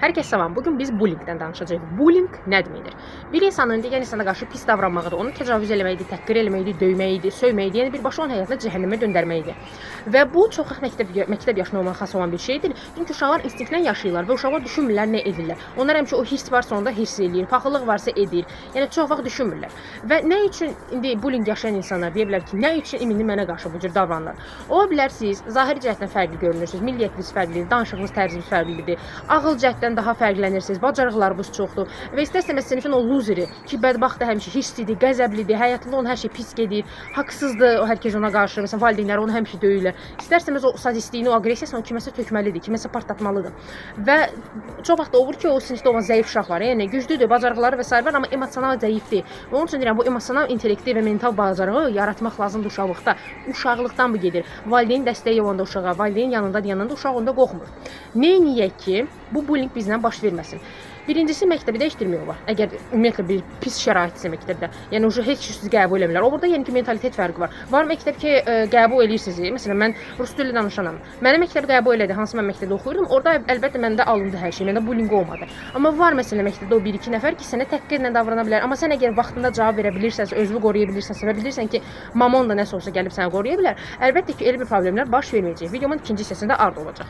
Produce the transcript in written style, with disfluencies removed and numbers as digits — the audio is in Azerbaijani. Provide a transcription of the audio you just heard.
Hər kəs salam. Bugün biz bullyingdən danışacağıq. Bullying nə deməkdir? Bir insanın digər insana qarşı pis davranmağıdır, onu təcavüz eləməkdir, təhqir eləməkdir, döyməkdir, söyməkdir, yəni birbaşa onun həyatını cəhənnəmə döndərməkdir. Və bu çox məktəb yaşında olan xas olan bir şeydir. Çünki uşaqlar instinktlə yaşayırlar və uşaqlar düşünmürlər nə edirlər. Onlar həmişə o hirs varsa onda hirs eləyir, paxıllıq varsa edir. Yəni çox vaxt düşünmürlər. Və nə üçün indi bullying yaşayan insanlar deyə bilər ki, nə üçün indi mənə qarşı bu cür davranırlar? Ola bilər siz zahiri cəhətdən fərqli görünürsünüz, milliyyətiniz fərqlidir, danışığınız tərziniz fərqlidir, ağıl cəhətdən daha fərqlənirsiniz, bacarıqlarınız çoxdur və istərsəniz sinifin o luzeri ki, bədbaxtdır, həmişə hisslidir, qəzəblidir, həyatında onun hər şey pis gedir, haqsızdır, hər kəs ona qarşı, məsələn, valideynləri onu həmişə döyürlər. İstərsəniz o sadistliyini, o aqressiyasını kiməsə tökməlidir, kiməsə partlatmalıdır. Və çox vaxt olur ki, o sinifdə olan zəif uşaq var, yəni güclüdür, bacarıqları və s. var, amma emosional zəifdir. Və onun üçün deyirəm, bu emosional intellekti və mental bacarığı yaratmaq lazımdır uşaqlıqda. Uşaqlıqdan bu gedir. Valideyn dəstəyi olanda uşağa, valideyn yanında dayananda uşaq onda qorxmur. Neyniyək ki, bu bullying bizdən baş verməsin. Birincisi, məktəbi dəyişdirmiyorlar. Əgər ümumiyyətlə bir pis şəraitsə məktəbdə, yəni uje heç sizi qəbul eləmirlər. Orada yəni ki, mentalitet fərqi var. Var məktəb ki, qəbul eləyirsiniz. Məsələn, mən rus dilli danışanam. Mənə məktəb qəbul elədi, hansı mən məktəbdə oxuyurdum. Orada əlbəttə məndə alındı hər şey, məndə bullying olmadı. Amma var məsələn məktəbdə o 1-2 nəfər ki, sənə təhqirlə davrana bilər. Amma sən əgər vaxtında cavab verə bilirsənsə, özünü qoruya bilirsənsə və bilirsən ki, mamon da nəsə olsa gəlib səni qoruya bilər. Əlbəttə ki, elə bir problemlər baş verməyəcək. Videomun ikinci hissəsində ard olacaq.